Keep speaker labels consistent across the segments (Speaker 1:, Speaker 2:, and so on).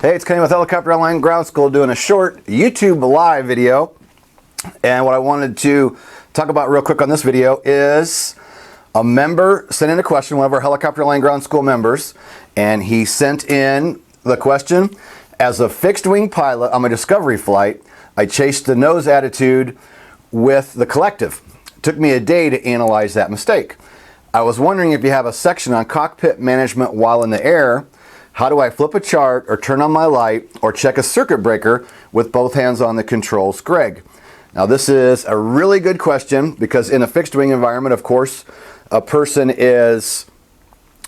Speaker 1: Hey, it's Kenny with Helicopter Online Ground School doing a short YouTube live video. And what I wanted to talk about real quick on this video is a member sent in a question, one of our Helicopter Online Ground School members, and he sent in the question: as a fixed wing pilot on my discovery flight, I chased the nose attitude with the collective. It took me a day to analyze that mistake. I was wondering if you have a section on cockpit management while in the air. How do I flip a chart or turn on my light or check a circuit breaker with both hands on the controls, Greg? Now this is a really good question because in a fixed wing environment, of course, a person is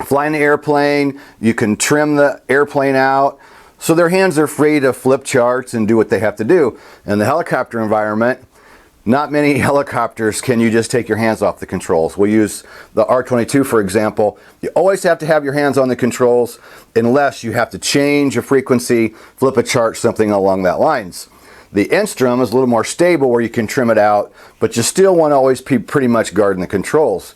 Speaker 1: flying the airplane, you can trim the airplane out, so their hands are free to flip charts and do what they have to do. In the helicopter environment, not many helicopters can you just take your hands off the controls. We'll use the R22 for example. You always have to have your hands on the controls unless you have to change a frequency, flip a chart, something along that lines. The Enstrom is a little more stable where you can trim it out, but you still want to always be pretty much guarding the controls.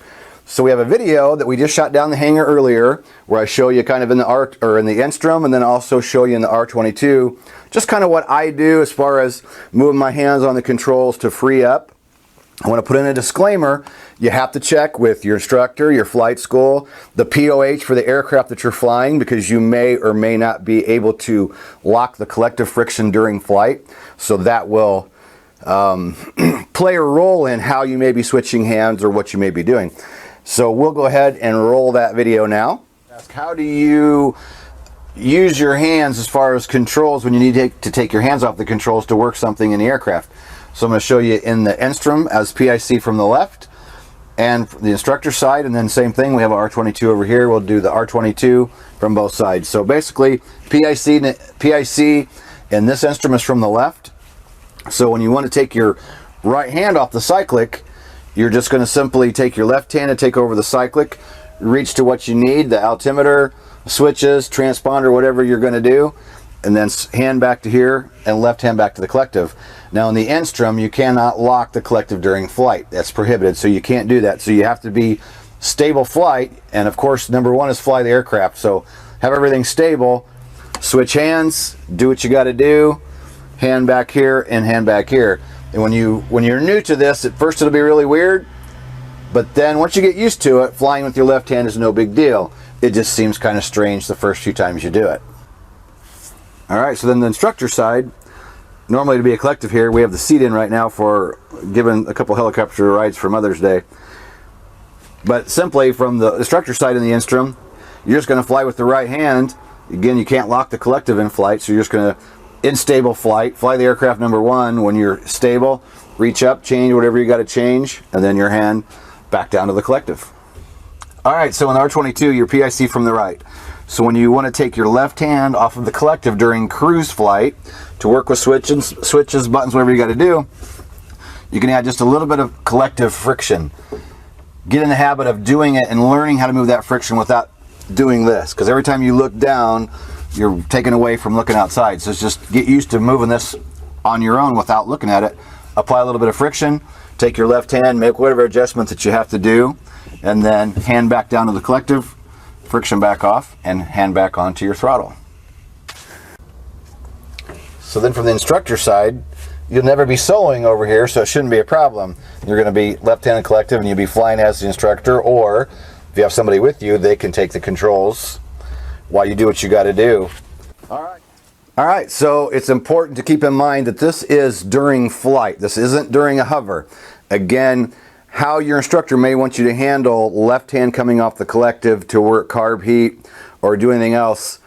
Speaker 1: So we have a video that we just shot down the hangar earlier where I show you kind of in the Enstrom, and then also show you in the R22 just kind of what I do as far as moving my hands on the controls to free up. I want to put in a disclaimer. You have to check with your instructor, your flight school, the POH for the aircraft that you're flying, because you may or may not be able to lock the collective friction during flight. So that will play a role in how you may be switching hands or what you may be doing. So we'll go ahead and roll that video now. How do you use your hands as far as controls when you need to take your hands off the controls to work something in the aircraft? So I'm going to show you in the Enstrom as PIC from the left and the instructor side, and then same thing, we have our R22 over here. We'll do the R22 from both sides. So basically PIC and this Enstrom is from the left. So when you want to take your right hand off the cyclic, you're just going to simply take your left hand and take over the cyclic, reach to what you need, the altimeter, switches, transponder, whatever you're going to do, and then hand back to here and left hand back to the collective. Now in the Enstrom, you cannot lock the collective during flight. That's prohibited, so you can't do that. So you have to be stable flight, and of course number one is fly the aircraft. So have everything stable, switch hands, do what you got to do, hand back here and hand back here. And when you're new to this, at first it'll be really weird, but then once you get used to it, flying with your left hand is no big deal. It just seems kind of strange the first few times you do it. Alright, so then the instructor side, normally to be a collective here, we have the seat in right now for giving a couple helicopter rides for Mother's Day. But simply from the instructor side in the Enstrom, you're just going to fly with the right hand. Again, you can't lock the collective in flight, so you're just going to, in stable flight, fly the aircraft number one. When you're stable, reach up, change whatever you got to change, and then your hand back down to the collective. Alright, so in the R22, your PIC from the right. So when you want to take your left hand off of the collective during cruise flight to work with switches, buttons, whatever you got to do, you can add just a little bit of collective friction. Get in the habit of doing it and learning how to move that friction without doing this, because every time you look down, you're taken away from looking outside. So it's just get used to moving this on your own without looking at it. Apply a little bit of friction, take your left hand, make whatever adjustments that you have to do, and then hand back down to the collective, friction back off, and hand back onto your throttle. So then from the instructor side, you'll never be soloing over here, so it shouldn't be a problem. You're going to be left-handed collective and you'll be flying as the instructor, or if you have somebody with you, they can take the controls while you do what you got to do. Alright, so it's important to keep in mind that this is during flight. This isn't during a hover. Again, how your instructor may want you to handle left hand coming off the collective to work carb heat or do anything else,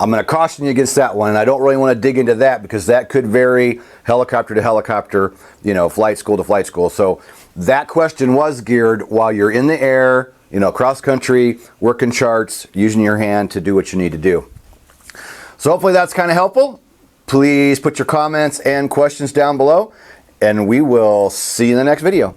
Speaker 1: I'm going to caution you against that one. And I don't really want to dig into that because that could vary helicopter to helicopter, you know, flight school to flight school. So that question was geared while you're in the air, you know, cross country, working charts, using your hand to do what you need to do. So hopefully that's kind of helpful. Please put your comments and questions down below, and we will see you in the next video.